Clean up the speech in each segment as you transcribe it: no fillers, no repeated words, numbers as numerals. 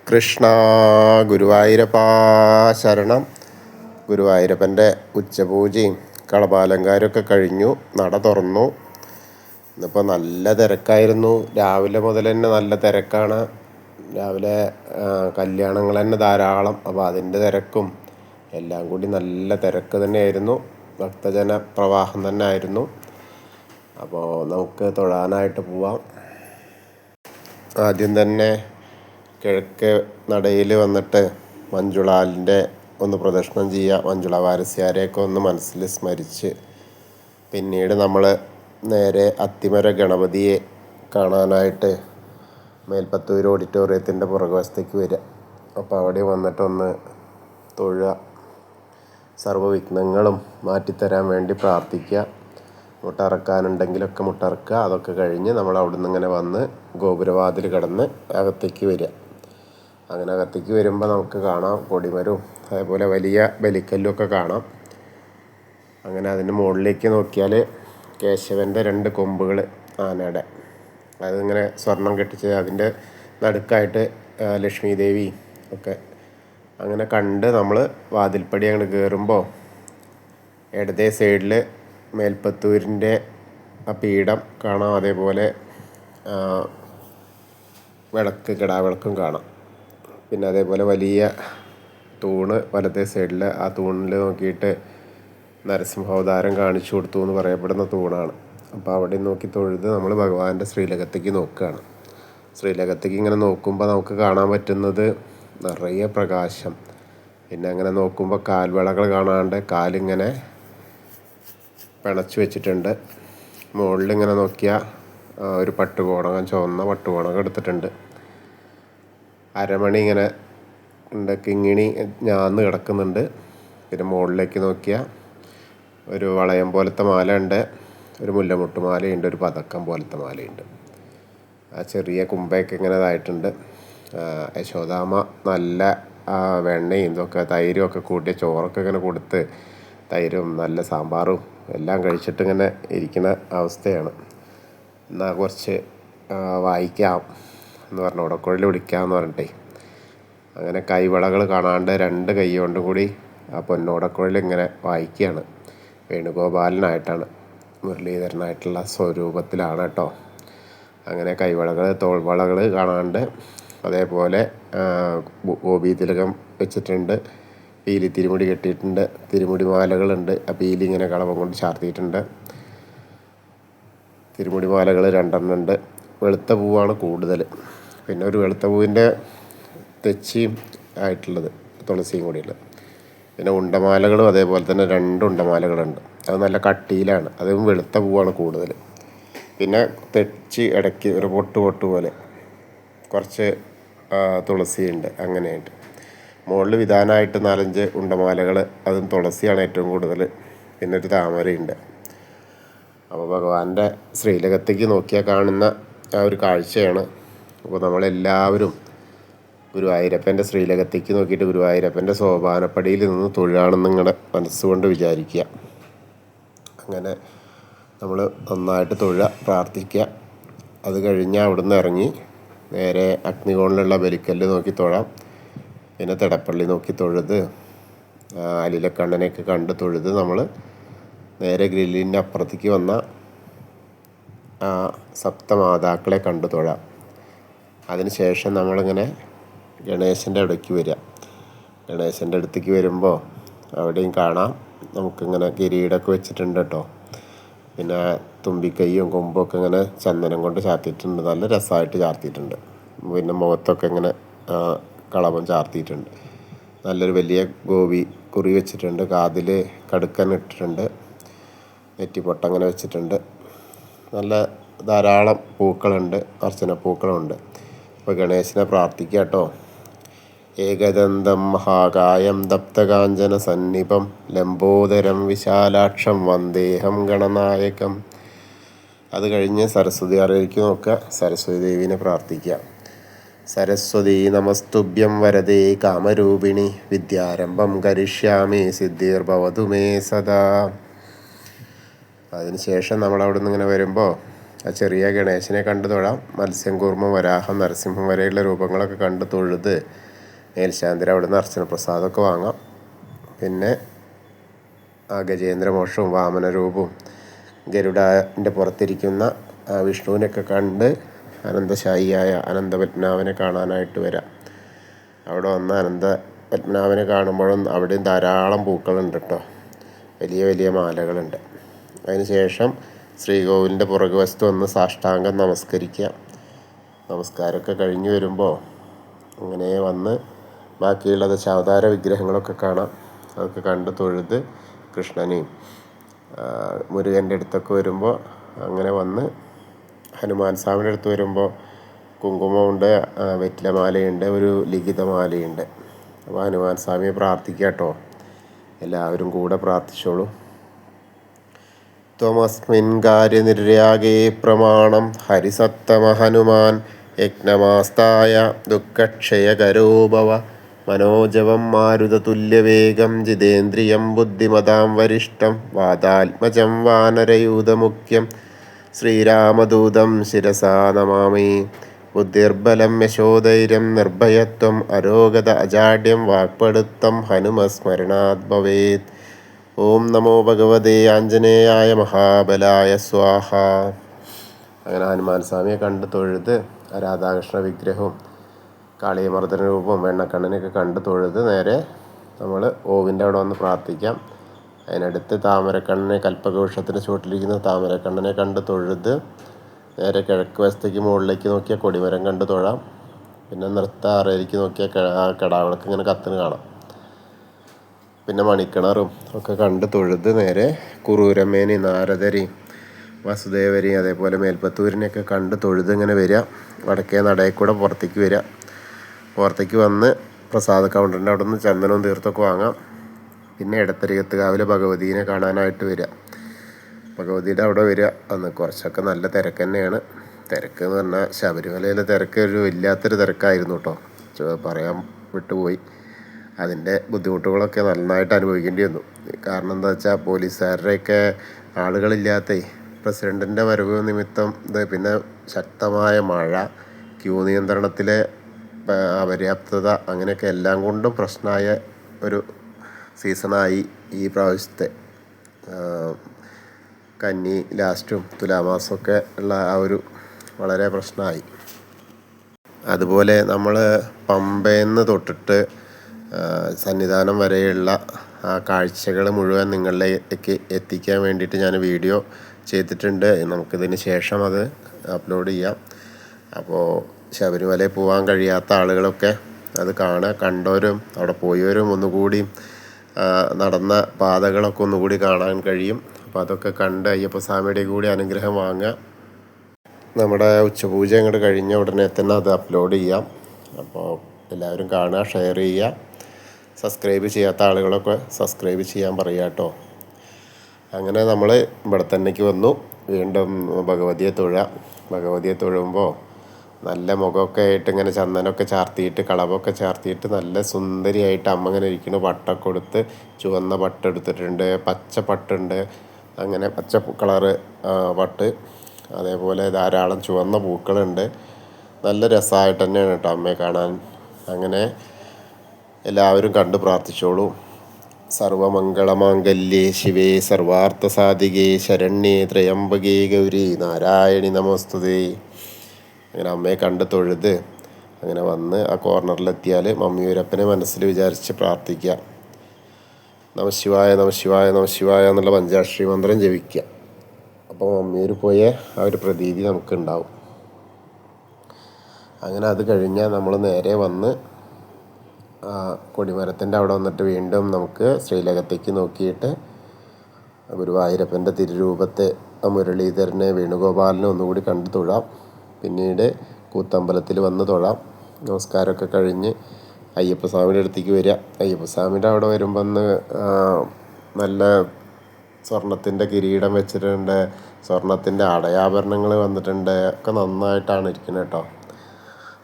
കൃഷ്ണ ഗുരുവായൂരപ്പാ ശരണം. ഗുരുവായൂരപ്പൻ്റെ ഉച്ചപൂജയും കളഭാലങ്കാരമൊക്കെ കഴിഞ്ഞു. നട തുറന്നു. ഇന്നിപ്പോൾ നല്ല തിരക്കായിരുന്നു. രാവിലെ മുതൽ തന്നെ നല്ല തിരക്കാണ്. രാവിലെ കല്യാണങ്ങൾ തന്നെ ധാരാളം. അപ്പോൾ അതിൻ്റെ തിരക്കും എല്ലാം കൂടി നല്ല തിരക്ക് തന്നെയായിരുന്നു. ഭക്തജന പ്രവാഹം തന്നെ ആയിരുന്നു. അപ്പോൾ നമുക്ക് തൊഴാനായിട്ട് പോവാം. ആദ്യം തന്നെ കിഴക്ക് നടയിൽ വന്നിട്ട് മഞ്ജുളാലിൻ്റെ ഒന്ന് പ്രദക്ഷിണം ചെയ്യുക. മഞ്ജുള വാരസ്യാരെയൊക്കെ ഒന്ന് മനസ്സിൽ സ്മരിച്ച് പിന്നീട് നമ്മൾ നേരെ അത്തിമര ഗണപതിയെ കാണാനായിട്ട് മേൽപ്പത്തൂർ ഓഡിറ്റോറിയത്തിൻ്റെ പുറകുവശത്തേക്ക് വരിക. അപ്പോൾ അവിടെ വന്നിട്ടൊന്ന് തൊഴുക. സർവ്വവിഘ്നങ്ങളും മാറ്റിത്തരാൻ വേണ്ടി പ്രാർത്ഥിക്കുക. മുട്ടറക്കാനുണ്ടെങ്കിലൊക്കെ മുട്ടറക്കുക. അതൊക്കെ കഴിഞ്ഞ് നമ്മൾ അവിടെ നിന്ന് ഇങ്ങനെ വന്ന് ഗോപുരവാതിൽ കടന്ന് അകത്തേക്ക് വരിക. അങ്ങനെ അകത്തേക്ക് വരുമ്പോൾ നമുക്ക് കാണാം കൊടിമരവും അതേപോലെ വലിയ ബലിക്കല്ലൊക്കെ കാണാം. അങ്ങനെ അതിൻ്റെ മുകളിലേക്ക് നോക്കിയാൽ കേശവൻ്റെ 2 കൊമ്പുകൾ ആനയുടെ അതിങ്ങനെ സ്വർണം കെട്ടിച്ച് അതിൻ്റെ നടുക്കായിട്ട് ലക്ഷ്മി ദേവി ഒക്കെ അങ്ങനെ കണ്ട് നമ്മൾ വാതിൽപ്പടി അങ്ങോട്ട് കയറുമ്പോൾ ഇടതേ സൈഡിൽ മേൽപ്പത്തൂരിൻ്റെ ആ പീഠം കാണാം. അതേപോലെ വിളക്ക് കിടാവിളക്കും കാണാം. പിന്നെ അതേപോലെ വലിയ തൂണ് വലത്തേ സൈഡിൽ, ആ തൂണിൽ നോക്കിയിട്ട് നരസിംഹാവതാരം കാണിച്ചു കൊടുത്തു എന്ന് പറയപ്പെടുന്ന തൂണാണ്. അപ്പോൾ അവിടെ നോക്കി തൊഴുത് നമ്മൾ ഭഗവാന്റെ ശ്രീലകത്തേക്ക് നോക്കുകയാണ്. ശ്രീലകത്തേക്ക് ഇങ്ങനെ നോക്കുമ്പോൾ നമുക്ക് കാണാൻ പറ്റുന്നത് നിറയെ പ്രകാശം. പിന്നെ അങ്ങനെ നോക്കുമ്പോൾ കാൽവളകൾ കാണാണ്ട് കാലിങ്ങനെ പിണച്ചു വെച്ചിട്ടുണ്ട്. മുകളിലിങ്ങനെ നോക്കിയാൽ ഒരു പട്ടുകോണകം, ചുവന്ന പട്ടുകോണകം എടുത്തിട്ടുണ്ട്. അരമണി ഇങ്ങനെ ഉണ്ട്, കിങ്ങിണി ഞാന്ന് കിടക്കുന്നുണ്ട്. പിന്നെ മുകളിലേക്ക് നോക്കിയാൽ ഒരു വളയം പോലത്തെ മാല ഉണ്ട്, ഒരു മുല്ലമുട്ട് മാലയുണ്ട്, ഒരു പതക്കം പോലത്തെ മാലയുണ്ട്. ആ ചെറിയ കുമ്പയൊക്കെ ഇങ്ങനെ ഇതായിട്ടുണ്ട്. യശോദാമ്മ നല്ല വെണ്ണയും ഇതൊക്കെ തൈരും ഒക്കെ കൂട്ടിയ ചോറൊക്കെ ഇങ്ങനെ കൊടുത്ത് തൈരും നല്ല സാമ്പാറും എല്ലാം കഴിച്ചിട്ട് ഇങ്ങനെ ഇരിക്കുന്ന അവസ്ഥയാണ്. എന്നാൽ കുറച്ച് വായിക്കാം എന്ന് പറഞ്ഞു, ഉടക്കുഴൽ പിടിക്കാമെന്ന് പറഞ്ഞിട്ടേ അങ്ങനെ കൈവളകൾ കാണാണ്ട് 2 കൈ കൊണ്ടും കൂടി ആ പൊന്നോടക്കുഴൽ ഇങ്ങനെ വായിക്കുകയാണ്. വേണുഗോപാലനായിട്ടാണ്, മുരളീധരനായിട്ടുള്ള സ്വരൂപത്തിലാണ് കേട്ടോ. അങ്ങനെ കൈവളകൾ തോൾവളകൾ കാണാണ്ട് അതേപോലെ ഗോപി തിലകം വെച്ചിട്ടുണ്ട്. പീലി തിരുമുടി കെട്ടിയിട്ടുണ്ട്. തിരുമുടി മാലകളുണ്ട്. ആ പീലി ഇങ്ങനെ കളവം കൊണ്ട് ചാർത്തിയിട്ടുണ്ട്. തിരുമുടി മാലകൾ 2 ഉണ്ട്. വെളുത്ത പൂവാണ് കൂടുതൽ. പിന്നെ ഒരു വെളുത്ത പൂവിൻ്റെ തെച്ചിയും ആയിട്ടുള്ളത്, തുളസിയും കൂടിയുള്ളത്. പിന്നെ ഉണ്ടമാലകളും അതേപോലെ തന്നെ 2 ഉണ്ടമാലകളുണ്ട്. അത് നല്ല കട്ടിയിലാണ്. അതും വെളുത്ത പൂവാണ് കൂടുതൽ. പിന്നെ തെച്ചി ഇടയ്ക്ക് ഒരു പൊട്ട് പോലെ കുറച്ച് തുളസിയുണ്ട്. അങ്ങനെയുണ്ട്. മുകളിൽ വിധാനമായിട്ട് 4-5 ഉണ്ടമാലകൾ, അതും തുളസിയാണ് ഏറ്റവും കൂടുതൽ. പിന്നെ ഒരു താമരയുണ്ട്. അപ്പോൾ ഭഗവാന്റെ ശ്രീലകത്തേക്ക് നോക്കിയാൽ കാണുന്ന ആ ഒരു കാഴ്ചയാണ്. അപ്പോൾ നമ്മളെല്ലാവരും ഗുരുവായൂരപ്പൻ്റെ ശ്രീലകത്തേക്ക് നോക്കിയിട്ട് ഗുരുവായൂരപ്പൻ്റെ സോപാനപ്പടിയിൽ നിന്ന് തൊഴുകയാണെന്ന് നിങ്ങളുടെ മനസ്സുകൊണ്ട് വിചാരിക്കുക. അങ്ങനെ നമ്മൾ നന്നായിട്ട് തൊഴുക, പ്രാർത്ഥിക്കുക. അത് കഴിഞ്ഞാൽ അവിടുന്ന് ഇറങ്ങി നേരെ അഗ്നികോണിലുള്ള ബലിക്കല്ല് നോക്കി തൊഴാം. പിന്നെ തിടപ്പള്ളി നോക്കി തൊഴുത് അലിലക്കണ്ണനെയൊക്കെ കണ്ട് തൊഴുത് നമ്മൾ നേരെ ഗ്രില്ലിൻ്റെ അപ്പുറത്തേക്ക് വന്ന സപ്തമാതാക്കളെ കണ്ടു തൊഴാം. അതിന് ശേഷം നമ്മളിങ്ങനെ ഗണേശൻ്റെ അടുത്തേക്ക് വരിക. ഗണേശൻ്റെ അടുത്തേക്ക് വരുമ്പോൾ അവിടെയും കാണാം നമുക്കിങ്ങനെ കിരീടമൊക്കെ വെച്ചിട്ടുണ്ട് കേട്ടോ. പിന്നെ തുമ്പിക്കൈയും കൊമ്പൊക്കെ ഇങ്ങനെ ചന്ദനം കൊണ്ട് ചാർത്തിയിട്ടുണ്ട്. നല്ല രസമായിട്ട് ചാർത്തിയിട്ടുണ്ട്. പിന്നെ മുഖത്തൊക്കെ ഇങ്ങനെ കളഭം ചാർത്തിയിട്ടുണ്ട്. നല്ലൊരു വലിയ ഗോപി കുറി വെച്ചിട്ടുണ്ട്. കാതിൽ കടുക്കൻ ഇട്ടിട്ടുണ്ട്. നെറ്റിപ്പൊട്ട് അങ്ങനെ വെച്ചിട്ടുണ്ട്. നല്ല ധാരാളം പൂക്കളുണ്ട്, അർച്ചന പൂക്കളുണ്ട്. അപ്പോൾ ഗണേശനെ പ്രാർത്ഥിക്കുക കേട്ടോ. ഏകദന്തം മഹാകായം ദപ്തകാഞ്ചന സന്നിപം ലംബോദരം വിശാലാക്ഷം വന്ദേഹം ഗണനായകം. അത് കഴിഞ്ഞ് സരസ്വതി ആറിലേക്ക് നോക്കുക. സരസ്വതി ദേവീനെ പ്രാർത്ഥിക്കുക. സരസ്വതി നമസ്തുഭ്യം വരദേ കാമരൂപിണി വിദ്യാരംഭം കരിഷ്യാമി സിദ്ധിർഭവതു മേ സദാ. അതിനുശേഷം നമ്മളവിടെ നിന്ന് ഇങ്ങനെ വരുമ്പോൾ ആ ചെറിയ ഗണേശനെ കണ്ട് തൊഴാം. മത്സ്യം, കൂർമ്മം, വരാഹം, നരസിംഹം വരെയുള്ള രൂപങ്ങളൊക്കെ കണ്ട് തൊഴുത് മേൽശാന്തിയുടെ അവിടെ നിന്ന് അർച്ചന പ്രസാദമൊക്കെ വാങ്ങാം. പിന്നെ ആ ഗജേന്ദ്രമോക്ഷവും വാമനരൂപവും ഗരുഡൻ്റെ പുറത്തിരിക്കുന്ന വിഷ്ണുവിനൊക്കെ കണ്ട് അനന്തശായിയായ അനന്തപത്മനാഭനെ കാണാനായിട്ട് വരാം. അവിടെ വന്ന് അനന്തപത്മനാഭനെ കാണുമ്പോഴും അവിടെയും ധാരാളം പൂക്കളുണ്ട് കേട്ടോ, വലിയ വലിയ മാലകളുണ്ട്. അതിനുശേഷം ശ്രീകോവിലിൻ്റെ പുറകുവശത്ത് വന്ന് സാഷ്ടാംഗം നമസ്കരിക്കുക. നമസ്കാരമൊക്കെ കഴിഞ്ഞ് വരുമ്പോൾ അങ്ങനെ വന്ന് ബാക്കിയുള്ള ദശാവതാര വിഗ്രഹങ്ങളൊക്കെ കാണാം. അതൊക്കെ കണ്ട് തൊഴുത് കൃഷ്ണനെയും മുരുകൻ്റെ അടുത്തൊക്കെ വരുമ്പോൾ അങ്ങനെ വന്ന് ഹനുമാൻ സ്വാമിയുടെ അടുത്ത് വരുമ്പോൾ കുങ്കുമമുണ്ട്, വെറ്റിലമാലയുണ്ട്, ഒരു ലിഖിതമാലയുണ്ട്. അപ്പോൾ ഹനുമാൻ സ്വാമിയെ പ്രാർത്ഥിക്കുക കേട്ടോ, എല്ലാവരും കൂടെ പ്രാർത്ഥിച്ചോളൂ. ത്വമസ്മിൻ കാര്യനിര്യാഗേ പ്രമാണം ഹരിസത്തമ ഹനുമാൻ യജ്ഞമാസ്തായ ദുഃഖക്ഷയകരോ ഭവ മനോജവം മാരുതതുല്യവേഗം ജിതേന്ദ്രിയം ബുദ്ധിമതാം വരിഷ്ഠം വാതാത്മജം വാനരയൂതമുഖ്യം ശ്രീരാമദൂതം ശിരസാ നമാമി. ബുദ്ധിർബലം യശോധൈര്യം നിർഭയത്വം അരോഗത അജാഡ്യം വാക്പടുത്തം ഹനുമസ്മരണാത് ഭവേത്. ഓം നമോ ഭഗവതേ ആഞ്ജനേയായ മഹാബലായ സ്വാഹ. അങ്ങനെ ഹനുമാൻ സ്വാമിയെ കണ്ട് തൊഴുത് രാധാകൃഷ്ണ വിഗ്രഹവും കാളിയമർദ്ദന രൂപവും വെണ്ണക്കണ്ണനെയൊക്കെ കണ്ട് തൊഴുത് നേരെ നമ്മൾ ഓവിൻ്റെ അവിടെ വന്ന് പ്രാർത്ഥിക്കാം. അതിനടുത്ത് താമരക്കണ്ണനെ, കൽപ്പകവൃക്ഷത്തിന് ചുവട്ടിലിരിക്കുന്ന താമരക്കണ്ണനെ കണ്ട് തൊഴുത് നേരെ കിഴക്ക് വശത്തേക്ക് മുകളിലേക്ക് നോക്കിയാൽ കൊടിമരം കണ്ട് തൊഴാം. പിന്നെ നൃത്ത അറയിലേക്ക് നോക്കിയാൽ ആ കടാവിളക്ക് ഇങ്ങനെ കത്തിന് കാണാം. പിന്നെ മണിക്കിണറും ഒക്കെ കണ്ട് തൊഴുത് നേരെ കുറൂരമ്മേനി, നാരദരി, വസുദേവരി, അതേപോലെ മേൽപ്പത്തൂരിനെയൊക്കെ കണ്ട് തൊഴുത് ഇങ്ങനെ വരിക. വടക്കേ നടയിൽ കൂടെ പുറത്തേക്ക് വരിക. പുറത്തേക്ക് വന്ന് പ്രസാദ കൗണ്ടറിൻ്റെ അവിടെ നിന്ന് ചന്ദനവും തീർത്തൊക്കെ വാങ്ങാം. പിന്നെ ഇടത്തരികത്തുകാവിലെ ഭഗവതീനെ കാണാനായിട്ട് വരിക. ഭഗവതിയുടെ അവിടെ വരിക. അന്ന് കുറച്ചൊക്കെ നല്ല തിരക്ക് തന്നെയാണ്. തിരക്ക് എന്ന് പറഞ്ഞാൽ ശബരിമലയിലെ തിരക്ക് ഒരു ഇല്ലാത്തൊരു തിരക്കായിരുന്നു കേട്ടോ, പറയാൻ വിട്ടുപോയി. അതിൻ്റെ ബുദ്ധിമുട്ടുകളൊക്കെ നന്നായിട്ട് അനുഭവിക്കേണ്ടി വന്നു. കാരണം എന്താ വെച്ചാൽ പോലീസുകാരുടെയൊക്കെ ആളുകളില്ലാത്ത പ്രസിഡൻറ്റിൻ്റെ വരവ് നിമിത്തം പിന്നെ ശക്തമായ മഴ, ക്യൂ നിയന്ത്രണത്തിലെ അപര്യാപ്തത, അങ്ങനെയൊക്കെ എല്ലാം കൊണ്ടും പ്രശ്നമായ ഒരു സീസണായി ഈ പ്രാവശ്യത്തെ. കന്നി ലാസ്റ്റും തുലാമാസമൊക്കെ ഉള്ള ആ ഒരു വളരെ പ്രശ്നമായി. അതുപോലെ നമ്മൾ പമ്പയിൽ നിന്ന് തൊട്ടിട്ട് സന്നിധാനം വരെയുള്ള ആ കാഴ്ചകൾ മുഴുവൻ നിങ്ങളിലേക്ക് എത്തിക്കാൻ വേണ്ടിയിട്ട് ഞാൻ വീഡിയോ ചെയ്തിട്ടുണ്ട്. നമുക്കിതിന് ശേഷം അത് അപ്ലോഡ് ചെയ്യാം. അപ്പോൾ ശബരിമലയിൽ പോകാൻ കഴിയാത്ത ആളുകളൊക്കെ അത് കാണുക. കണ്ടവരും അവിടെ പോയവരും ഒന്നുകൂടി നടന്ന പാതകളൊക്കെ ഒന്നുകൂടി കാണാൻ കഴിയും. അപ്പോൾ അതൊക്കെ കണ്ട് അയ്യപ്പസ്വാമിയുടെ കൂടി അനുഗ്രഹം വാങ്ങുക. നമ്മുടെ ഉച്ചപൂജ അങ്ങോട്ട് കഴിഞ്ഞ ഉടനെ തന്നെ അത് അപ്ലോഡ് ചെയ്യാം. അപ്പോൾ എല്ലാവരും കാണുക, ഷെയർ ചെയ്യുക. സബ്സ്ക്രൈബ് ചെയ്യാത്ത ആളുകളൊക്കെ സബ്സ്ക്രൈബ് ചെയ്യാൻ പറയുക കേട്ടോ. അങ്ങനെ നമ്മൾ ഇവിടെ തന്നേക്ക് വന്നു. വീണ്ടും ഭഗവതിയെ തൊഴുമ്പോൾ നല്ല മുഖമൊക്കെ ആയിട്ട് ഇങ്ങനെ ചന്ദനമൊക്കെ ചാർത്തിയിട്ട് കളവൊക്കെ ചാർത്തിയിട്ട് നല്ല സുന്ദരിയായിട്ട് അമ്മ ഇങ്ങനെ ഇരിക്കുന്നു. പട്ടൊക്കെ കൊടുത്ത് ചുവന്ന പട്ട് എടുത്തിട്ടുണ്ട്, പച്ച പട്ടുണ്ട്, അങ്ങനെ പച്ച കളറ് പട്ട്, അതേപോലെ ധാരാളം ചുവന്ന പൂക്കളുണ്ട്. നല്ല രസമായിട്ട് തന്നെയാണ് കേട്ടോ അമ്മയെ കാണാൻ. അങ്ങനെ എല്ലാവരും കണ്ട് പ്രാർത്ഥിച്ചോളൂ. സർവമംഗളമാംഗല്യേ ശിവേ സർവാർത്ഥസാധികേ ശരണ്യേ ത്രയംബകേ ഗൗരി നാരായണി നമോസ്തുതേ. അങ്ങനെ അമ്മയെ കണ്ട് തൊഴുത് അങ്ങനെ വന്ന് ആ കോർണറിലെത്തിയാൽ മമ്മിയൂരപ്പനെ മനസ്സിൽ വിചാരിച്ച് പ്രാർത്ഥിക്കുക. നമശിവായ നമശിവായ നമശിവായ എന്നുള്ള പഞ്ചാക്ഷരി മന്ത്രം ജപിക്കുക. അപ്പോൾ മമ്മിയൂർ പോയ ആ ഒരു പ്രതീതി നമുക്കുണ്ടാവും. അങ്ങനെ അത് കഴിഞ്ഞാൽ നമ്മൾ നേരെ വന്ന് കൊടിമരത്തിൻ്റെ അവിടെ വന്നിട്ട് വീണ്ടും നമുക്ക് ശ്രീലകത്തേക്ക് നോക്കിയിട്ട് ഗുരുവായൂരപ്പൻ്റെ തിരുരൂപത്തെ, മുരളീധരനെ, വേണുഗോപാലിനെ ഒന്നുകൂടി കണ്ട് തൊഴാം. പിന്നീട് കൂത്തമ്പലത്തിൽ വന്ന് തൊഴാം. നമസ്കാരമൊക്കെ കഴിഞ്ഞ് അയ്യപ്പസ്വാമിയുടെ അടുത്തേക്ക് വരിക. അയ്യപ്പസ്വാമിയുടെ അവിടെ വരുമ്പോൾ നല്ല സ്വർണത്തിൻ്റെ കിരീടം വെച്ചിട്ടുണ്ട്, സ്വർണത്തിൻ്റെ അടയാഭരണങ്ങൾ വന്നിട്ടുണ്ട്. ഒക്കെ നന്നായിട്ടാണ് ഇരിക്കുന്നത് കേട്ടോ.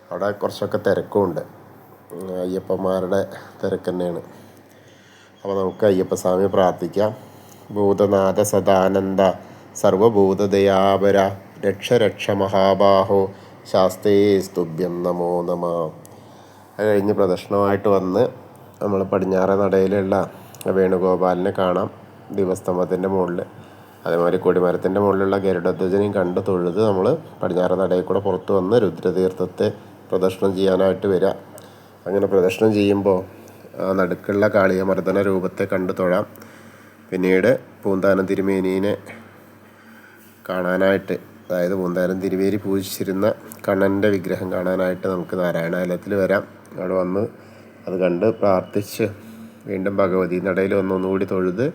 അവിടെ കുറച്ചൊക്കെ തിരക്കുമുണ്ട്, അയ്യപ്പന്മാരുടെ തിരക്ക് തന്നെയാണ്. അപ്പോൾ നമുക്ക് അയ്യപ്പസ്വാമിയെ പ്രാർത്ഥിക്കാം. ഭൂതനാഥ സദാനന്ദ സർവഭൂതദയാപര രക്ഷ രക്ഷ മഹാബാഹോ ശാസ്തേ സ്തുഭ്യം നമോ നമ. അത് കഴിഞ്ഞ് പ്രദക്ഷിണമായിട്ട് വന്ന് നമ്മൾ പടിഞ്ഞാറേ നടയിലുള്ള വേണുഗോപാലിനെ കാണാം ദീപസ്തംഭത്തിൻ്റെ മുകളിൽ. അതേമാതിരി കൊടിമരത്തിൻ്റെ മുകളിലുള്ള ഗരുഡധ്വജനെയും കണ്ട് തൊഴുത് നമ്മൾ പടിഞ്ഞാറേ നടയിൽ കൂടെ പുറത്ത് വന്ന് രുദ്രതീർത്ഥത്തെ പ്രദക്ഷിണം ചെയ്യാനായിട്ട് വരിക. അങ്ങനെ പ്രദക്ഷിണം ചെയ്യുമ്പോൾ ആ നടുക്കുള്ള കാളിയമർദ്ദന രൂപത്തെ കണ്ട് തൊഴാം. പിന്നീട് പൂന്താനം തിരുമേനീനെ കാണാനായിട്ട്, അതായത് പൂന്താനം തിരുമേനി പൂജിച്ചിരുന്ന കണ്ണൻ്റെ വിഗ്രഹം കാണാനായിട്ട് നമുക്ക് നാരായണാലയത്തിൽ വരാം. അവിടെ വന്ന് അത് കണ്ട് പ്രാർത്ഥിച്ച് വീണ്ടും ഭഗവതി നടയിൽ ഒന്നുകൂടി തൊഴുത്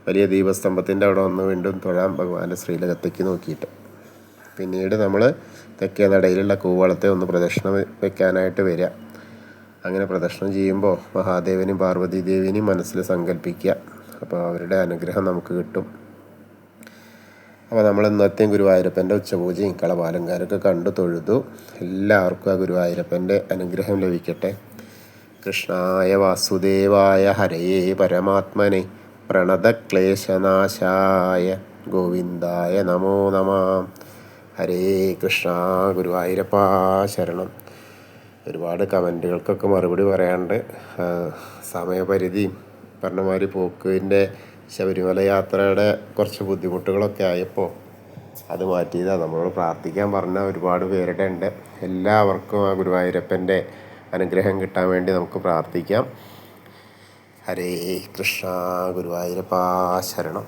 വലിയ ദീപസ്തംഭത്തിൻ്റെ അവിടെ വന്ന് വീണ്ടും തൊഴാം ഭഗവാന്റെ ശ്രീലകത്തേക്ക് നോക്കിയിട്ട്. പിന്നീട് നമ്മൾ തെക്കേ നടയിലുള്ള കൂവളത്തെ ഒന്ന് പ്രദക്ഷിണം വെക്കാനായിട്ട് വരിക. അങ്ങനെ പ്രദക്ഷിണം ചെയ്യുമ്പോൾ മഹാദേവനും പാർവതി ദേവിനെയും മനസ്സിൽ സങ്കല്പിക്കുക. അപ്പോൾ അവരുടെ അനുഗ്രഹം നമുക്ക് കിട്ടും. അപ്പോൾ നമ്മൾ ഇന്നത്തെയും ഗുരുവായൂരപ്പൻ്റെ ഉച്ചപൂജയും കളഭാലങ്കാരമൊക്കെ കണ്ടു തൊഴുതു. എല്ലാവർക്കും ആ ഗുരുവായൂരപ്പൻ്റെ അനുഗ്രഹം ലഭിക്കട്ടെ. കൃഷ്ണായ വാസുദേവായ ഹരയേ പരമാത്മനെ പ്രണതക്ലേശനാശായ ഗോവിന്ദായ നമോ നമ. ഹരേ കൃഷ്ണ. ഗുരുവായൂരപ്പാ ശരണം. ഒരുപാട് കമൻറ്റുകൾക്കൊക്കെ മറുപടി പറയാണ്ട് സമയപരിധിയും പറഞ്ഞമാതിരി പോക്കിൻ്റെ ശബരിമല യാത്രയുടെ കുറച്ച് ബുദ്ധിമുട്ടുകളൊക്കെ ആയപ്പോൾ അത് മാറ്റിയതാണ്. നമ്മളോട് പ്രാർത്ഥിക്കാൻ പറഞ്ഞ ഒരുപാട് പേരുടെ ഉണ്ട്. എല്ലാവർക്കും ആ ഗുരുവായൂരപ്പൻ്റെ അനുഗ്രഹം കിട്ടാൻ വേണ്ടി നമുക്ക് പ്രാർത്ഥിക്കാം. ഹരേ കൃഷ്ണ. ഗുരുവായൂരപ്പാ ശരണം.